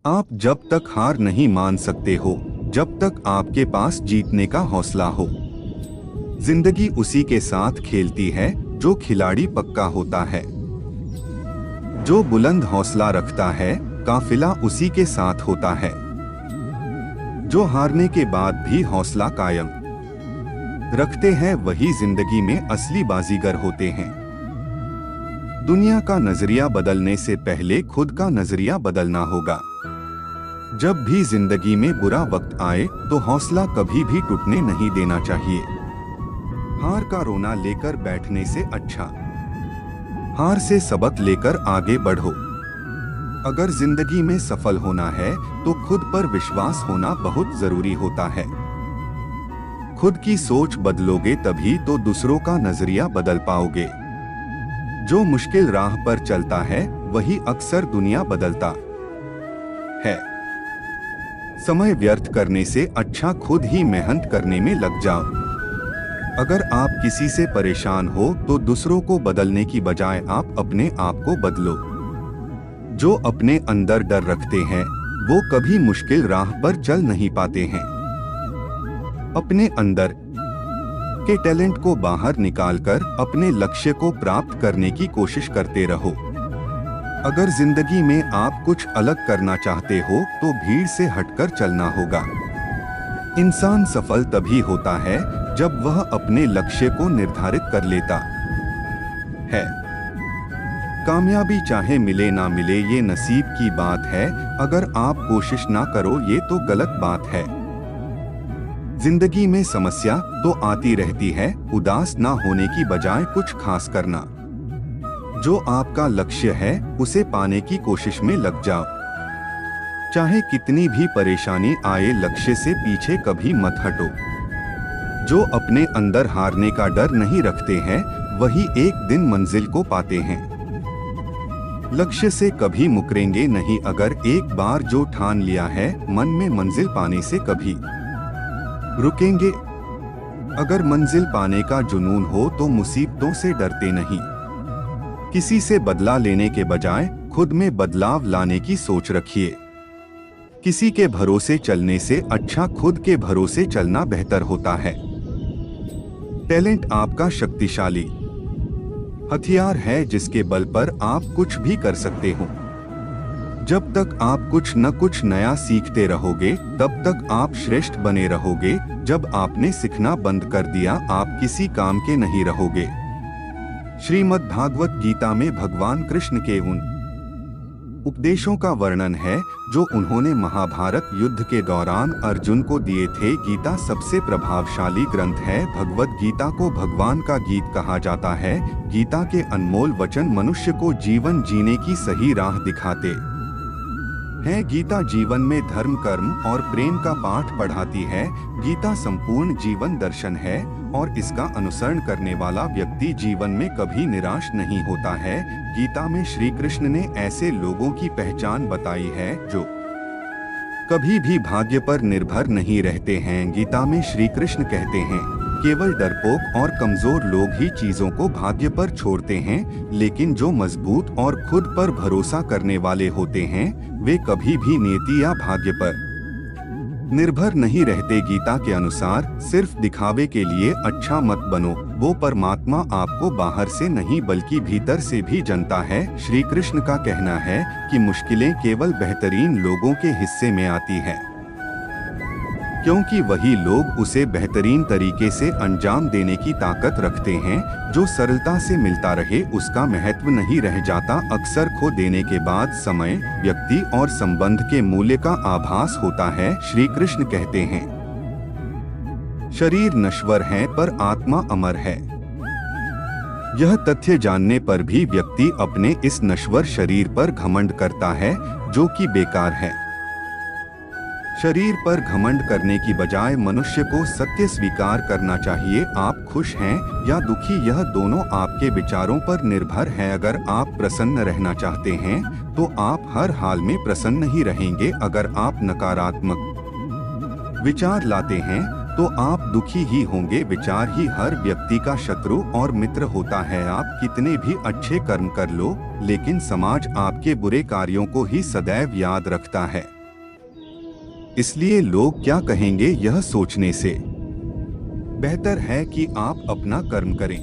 आप जब तक हार नहीं मान सकते हो, जब तक आपके पास जीतने का हौसला हो। जिंदगी उसी के साथ खेलती है जो खिलाड़ी पक्का होता है। जो बुलंद हौसला रखता है, काफिला उसी के साथ होता है। जो हारने के बाद भी हौसला कायम रखते हैं, वही जिंदगी में असली बाजीगर होते हैं। दुनिया का नजरिया बदलने से पहले खुद का नजरिया बदलना होगा। जब भी जिंदगी में बुरा वक्त आए तो हौसला कभी भी टूटने नहीं देना चाहिए। हार का रोना लेकर बैठने से अच्छा हार से सबक लेकर आगे बढ़ो। अगर जिंदगी में सफल होना है तो खुद पर विश्वास होना बहुत जरूरी होता है। खुद की सोच बदलोगे तभी तो दूसरों का नजरिया बदल पाओगे। जो मुश्किल राह पर चलता है वही अक्सर दुनिया बदलता है। समय व्यर्थ करने से अच्छा खुद ही मेहनत करने में लग जाओ। अगर आप किसी से परेशान हो तो दूसरों को बदलने की बजाय आप अपने आप को बदलो। जो अपने अंदर डर रखते हैं वो कभी मुश्किल राह पर चल नहीं पाते हैं। अपने अंदर के टैलेंट को बाहर निकालकर अपने लक्ष्य को प्राप्त करने की कोशिश करते रहो। अगर जिंदगी में आप कुछ अलग करना चाहते हो तो भीड़ से हटकर चलना होगा। इंसान सफल तभी होता है जब वह अपने लक्ष्य को निर्धारित कर लेता है। कामयाबी चाहे मिले ना मिले ये नसीब की बात है। अगर आप कोशिश ना करो ये तो गलत बात है। जिंदगी में समस्या तो आती रहती है, उदास ना होने की बजाय कुछ खास करना। जो आपका लक्ष्य है उसे पाने की कोशिश में लग जाओ। चाहे कितनी भी परेशानी आए, लक्ष्य से पीछे कभी मत हटो। जो अपने अंदर हारने का डर नहीं रखते हैं वही एक दिन मंजिल को पाते हैं। लक्ष्य से कभी मुकरेंगे नहीं। अगर एक बार जो ठान लिया है मन में, मंजिल पाने से कभी रुकेंगे। अगर मंजिल पाने का जुनून हो तो मुसीबतों से डरते नहीं। किसी से बदला लेने के बजाय खुद में बदलाव लाने की सोच रखिए। किसी के भरोसे चलने से अच्छा खुद के भरोसे चलना बेहतर होता है। टैलेंट आपका शक्तिशाली हथियार है जिसके बल पर आप कुछ भी कर सकते हो। जब तक आप कुछ न कुछ नया सीखते रहोगे तब तक आप श्रेष्ठ बने रहोगे। जब आपने सीखना बंद कर दिया आप किसी काम के नहीं रहोगे। श्रीमद् भागवत गीता में भगवान कृष्ण के उन उपदेशों का वर्णन है जो उन्होंने महाभारत युद्ध के दौरान अर्जुन को दिए थे। गीता सबसे प्रभावशाली ग्रंथ है। भगवत गीता को भगवान का गीत कहा जाता है। गीता के अनमोल वचन मनुष्य को जीवन जीने की सही राह दिखाते हैं। गीता जीवन में धर्म, कर्म और प्रेम का पाठ पढ़ाती है। गीता संपूर्ण जीवन दर्शन है और इसका अनुसरण करने वाला व्यक्ति जीवन में कभी निराश नहीं होता है। गीता में श्री कृष्ण ने ऐसे लोगों की पहचान बताई है जो कभी भी भाग्य पर निर्भर नहीं रहते हैं। गीता में श्री कृष्ण कहते हैं, केवल डरपोक और कमजोर लोग ही चीजों को भाग्य पर छोड़ते हैं, लेकिन जो मजबूत और खुद पर भरोसा करने वाले होते हैं वे कभी भी नियति या भाग्य पर निर्भर नहीं रहते। गीता के अनुसार सिर्फ दिखावे के लिए अच्छा मत बनो। वो परमात्मा आपको बाहर से नहीं बल्कि भीतर से भी जानता है। श्री कृष्ण का कहना है कि मुश्किलें केवल बेहतरीन लोगों के हिस्से में आती है, क्योंकि वही लोग उसे बेहतरीन तरीके से अंजाम देने की ताकत रखते हैं। जो सरलता से मिलता रहे उसका महत्व नहीं रह जाता। अक्सर खो देने के बाद समय, व्यक्ति और संबंध के मूल्य का आभास होता है। श्री कृष्ण कहते हैं, शरीर नश्वर है पर आत्मा अमर है। यह तथ्य जानने पर भी व्यक्ति अपने इस नश्वर शरीर पर घमंड करता है जो कि बेकार है। शरीर पर घमंड करने की बजाय मनुष्य को सत्य स्वीकार करना चाहिए। आप खुश हैं या दुखी यह दोनों आपके विचारों पर निर्भर है। अगर आप प्रसन्न रहना चाहते हैं तो आप हर हाल में प्रसन्न ही रहेंगे। अगर आप नकारात्मक विचार लाते हैं तो आप दुखी ही होंगे। विचार ही हर व्यक्ति का शत्रु और मित्र होता है। आप कितने भी अच्छे कर्म कर लो, लेकिन समाज आपके बुरे कार्यों को ही सदैव याद रखता है। इसलिए लोग क्या कहेंगे यह सोचने से बेहतर है कि आप अपना कर्म करें।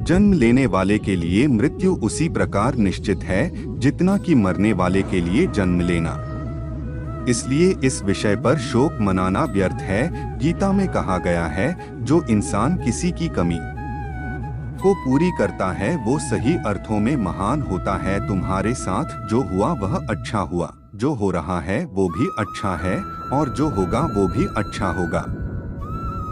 जन्म लेने वाले के लिए मृत्यु उसी प्रकार निश्चित है जितना कि मरने वाले के लिए जन्म लेना। इसलिए इस विषय पर शोक मनाना व्यर्थ है। गीता में कहा गया है, जो इंसान किसी की कमी को पूरी करता है वो सही अर्थों में महान होता है। तुम्हारे साथ जो हुआ वह अच्छा हुआ, जो हो रहा है वो भी अच्छा है, और जो होगा वो भी अच्छा होगा।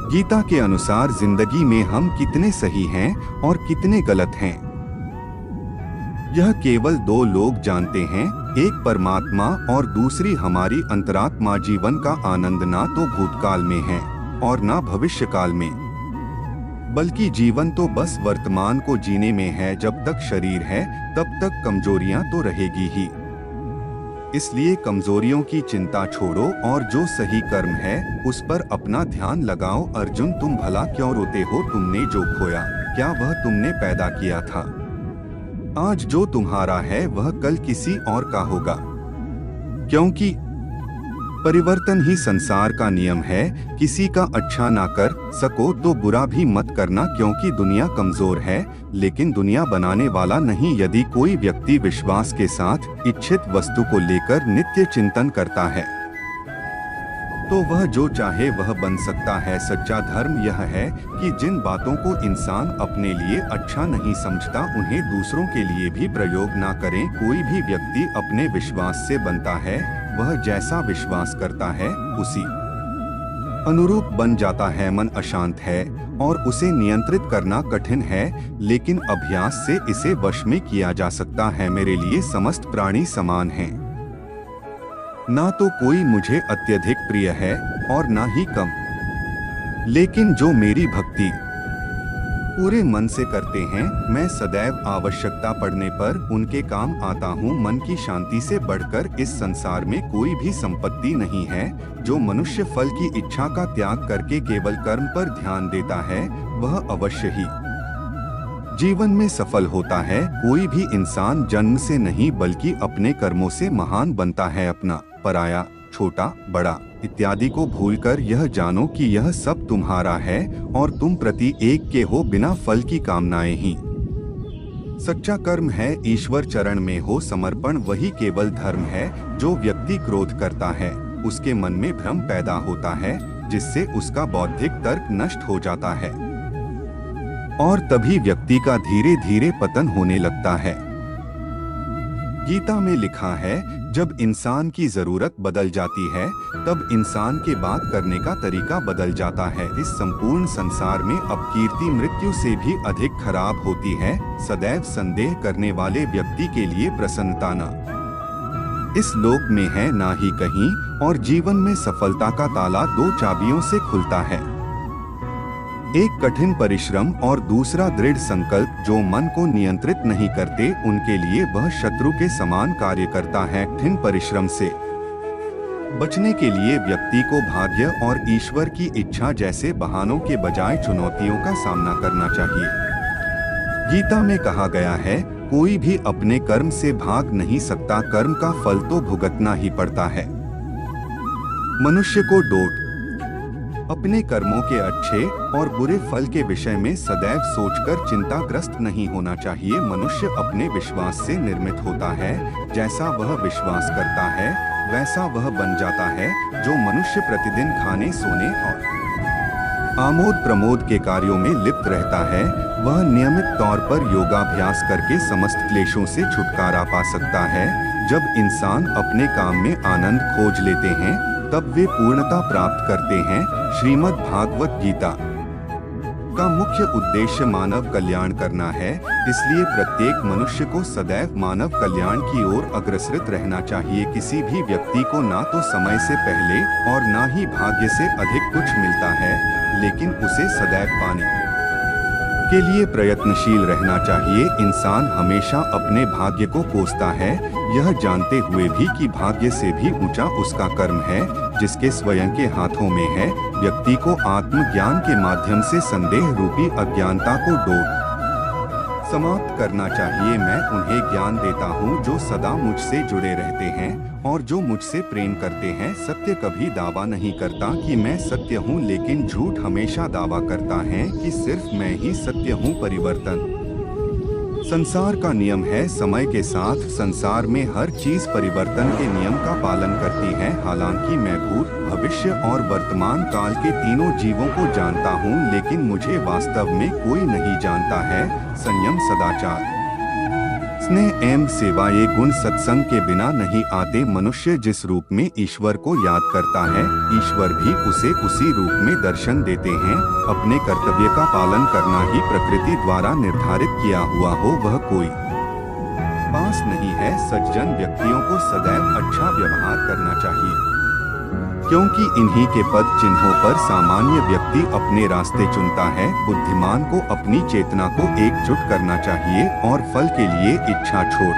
गीता के अनुसार जिंदगी में हम कितने सही हैं और कितने गलत हैं, यह केवल दो लोग जानते हैं, एक परमात्मा और दूसरी हमारी अंतरात्मा। जीवन का आनंद ना तो भूतकाल में है और ना भविष्यकाल में, बल्कि जीवन तो बस वर्तमान को जीने में है। जब तक शरीर है तब तक कमजोरियां तो रहेगी ही। इसलिए कमजोरियों की चिंता छोड़ो और जो सही कर्म है उस पर अपना ध्यान लगाओ। अर्जुन, तुम भला क्यों रोते हो? तुमने जो खोया क्या वह तुमने पैदा किया था? आज जो तुम्हारा है वह कल किसी और का होगा, क्योंकि परिवर्तन ही संसार का नियम है। किसी का अच्छा ना कर सको तो बुरा भी मत करना, क्योंकि दुनिया कमजोर है लेकिन दुनिया बनाने वाला नहीं। यदि कोई व्यक्ति विश्वास के साथ इच्छित वस्तु को लेकर नित्य चिंतन करता है तो वह जो चाहे वह बन सकता है। सच्चा धर्म यह है कि जिन बातों को इंसान अपने लिए अच्छा नहीं समझता उन्हें दूसरों के लिए भी प्रयोग ना करें। कोई भी व्यक्ति अपने विश्वास से बनता है, वह जैसा विश्वास करता है उसी अनुरूप बन जाता है। मन अशांत है और उसे नियंत्रित करना कठिन है, लेकिन अभ्यास से इसे वश में किया जा सकता है। मेरे लिए समस्त प्राणी समान हैं, ना तो कोई मुझे अत्यधिक प्रिय है और ना ही कम, लेकिन जो मेरी भक्ति पूरे मन से करते हैं, मैं सदैव आवश्यकता पड़ने पर उनके काम आता हूँ। मन की शांति से बढ़कर इस संसार में कोई भी संपत्ति नहीं है। जो मनुष्य फल की इच्छा का त्याग करके केवल कर्म पर ध्यान देता है वह अवश्य ही जीवन में सफल होता है। कोई भी इंसान जन्म से नहीं बल्कि अपने कर्मों से महान बनता है। अपना, पराया, छोटा, बड़ा इत्यादि को भूलकर यह जानो कि यह सब तुम्हारा है और तुम प्रति एक के हो, बिना फल की कामनाएं ही सच्चा कर्म है। ईश्वर चरण में हो समर्पण वही केवल धर्म है। जो व्यक्ति क्रोध करता है उसके मन में भ्रम पैदा होता है, जिससे उसका बौद्धिक तर्क नष्ट हो जाता है और तभी व्यक्ति का धीरे धीरे पतन होने लगता है। गीता में लिखा है, जब इंसान की जरूरत बदल जाती है तब इंसान के बात करने का तरीका बदल जाता है। इस संपूर्ण संसार में अब कीर्ति मृत्यु से भी अधिक खराब होती है। सदैव संदेह करने वाले व्यक्ति के लिए प्रसन्नता न इस लोक में है ना ही कहीं, और जीवन में सफलता का ताला दो चाबियों से खुलता है, एक कठिन परिश्रम और दूसरा दृढ़ संकल्प। जो मन को नियंत्रित नहीं करते उनके लिए वह शत्रु के समान कार्य करता है। कठिन परिश्रम से बचने के लिए व्यक्ति को भाग्य और ईश्वर की इच्छा जैसे बहानों के बजाय चुनौतियों का सामना करना चाहिए। गीता में कहा गया है, कोई भी अपने कर्म से भाग नहीं सकता, कर्म का फल तो भुगतना ही पड़ता है। मनुष्य को डोट अपने कर्मों के अच्छे और बुरे फल के विषय में सदैव सोचकर चिंताग्रस्त नहीं होना चाहिए। मनुष्य अपने विश्वास से निर्मित होता है। जैसा वह विश्वास करता है वैसा वह बन जाता है। जो मनुष्य प्रतिदिन खाने, सोने और आमोद प्रमोद के कार्यों में लिप्त रहता है वह नियमित तौर पर योगाभ्यास करके समस्त क्लेशों से छुटकारा पा सकता है। जब इंसान अपने काम में आनंद खोज लेते हैं तब वे पूर्णता प्राप्त करते हैं। श्रीमद् भागवत गीता का मुख्य उद्देश्य मानव कल्याण करना है, इसलिए प्रत्येक मनुष्य को सदैव मानव कल्याण की ओर अग्रसर रहना चाहिए। किसी भी व्यक्ति को ना तो समय से पहले और ना ही भाग्य से अधिक कुछ मिलता है, लेकिन उसे सदैव पाने के लिए प्रयत्नशील रहना चाहिए। इंसान हमेशा अपने भाग्य को कोसता है, यह जानते हुए भी कि भाग्य से भी ऊंचा उसका कर्म है, जिसके स्वयं के हाथों में है। व्यक्ति को आत्मज्ञान के माध्यम से संदेह रूपी अज्ञानता को समाप्त करना चाहिए। मैं उन्हें ज्ञान देता हूँ जो सदा मुझसे जुड़े रहते हैं और जो मुझसे प्रेम करते हैं। सत्य कभी दावा नहीं करता कि मैं सत्य हूँ, लेकिन झूठ हमेशा दावा करता है कि सिर्फ मैं ही सत्य हूँ। परिवर्तन संसार का नियम है। समय के साथ संसार में हर चीज परिवर्तन के नियम का पालन करती है। हालांकि मैं भूत, भविष्य और वर्तमान काल के तीनों जीवों को जानता हूँ, लेकिन मुझे वास्तव में कोई नहीं जानता है। संयम, सदाचार, स्नेह एवं सेवा ये गुण सत्संग के बिना नहीं आते। मनुष्य जिस रूप में ईश्वर को याद करता है, ईश्वर भी उसे उसी रूप में दर्शन देते हैं। अपने कर्तव्य का पालन करना ही प्रकृति द्वारा निर्धारित किया हुआ हो, वह कोई पास नहीं है। सज्जन व्यक्तियों को सदैव अच्छा व्यवहार करना चाहिए, क्योंकि इन्हीं के पद चिन्हों पर सामान्य व्यक्ति अपने रास्ते चुनता है। बुद्धिमान को अपनी चेतना को एकजुट करना चाहिए और फल के लिए इच्छा छोड़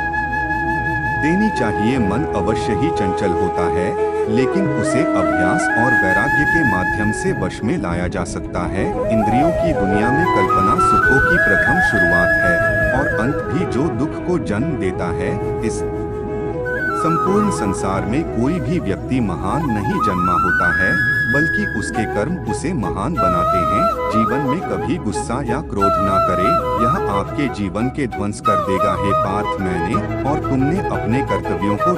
देनी चाहिए। मन अवश्य ही चंचल होता है, लेकिन उसे अभ्यास और वैराग्य के माध्यम से वश में लाया जा सकता है। इंद्रियों की दुनिया में कल्पना सुखों की प्रथम शुरुआत है और अंत भी जो दुख को जन्म देता है। इस संपूर्ण संसार में कोई भी व्यक्ति महान नहीं जन्मा होता है, बल्कि उसके कर्म उसे महान बनाते हैं। जीवन में कभी गुस्सा या क्रोध ना करे, यह आपके जीवन के ध्वंस कर देगा। हे पार्थ, मैंने और तुमने अपने कर्तव्यों को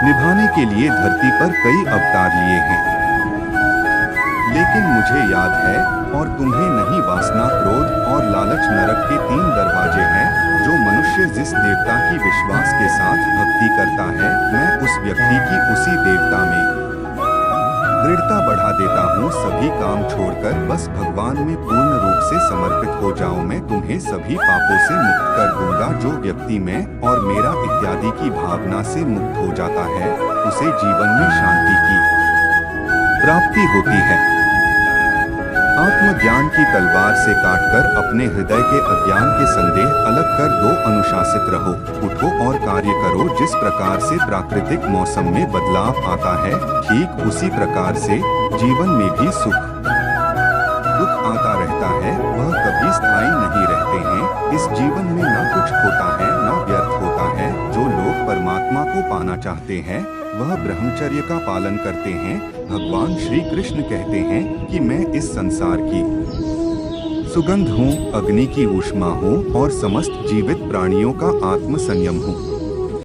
निभाने के लिए धरती पर कई अवतार लिए हैं, लेकिन मुझे याद है और तुम्हें नहीं। वासना, क्रोध और लालच नरक के 3 दरवाजे हैं। जो मनुष्य जिस देवता की विश्वास के साथ भक्ति करता है, मैं उस व्यक्ति की उसी देवता में दृढ़ता बढ़ा देता हूँ। सभी काम छोड़कर बस भगवान में पूर्ण रूप से समर्पित हो जाओ। मैं तुम्हें सभी पापों से मुक्त कर दूंगा। जो व्यक्ति मैं और मेरा इत्यादि की भावना से मुक्त हो जाता है, उसे जीवन में शांति की प्राप्ति होती है। आत्मज्ञान की तलवार से काटकर अपने हृदय के अज्ञान के संदेह अलग कर दो। अनुशासित रहो, उठो और कार्य करो। जिस प्रकार से प्राकृतिक मौसम में बदलाव आता है, ठीक उसी प्रकार से जीवन में भी सुख दुख आता रहता है। वह कभी स्थायी नहीं रहते हैं। इस जीवन में न कुछ होता है न व्यर्थ होता है। जो लोग परमात्मा को पाना चाहते हैं, वह ब्रह्मचर्य का पालन करते हैं। भगवान श्री कृष्ण कहते हैं कि मैं इस संसार की सुगंध हूँ, अग्नि की ऊष्मा हूँ और समस्त जीवित प्राणियों का आत्म संयम हूँ।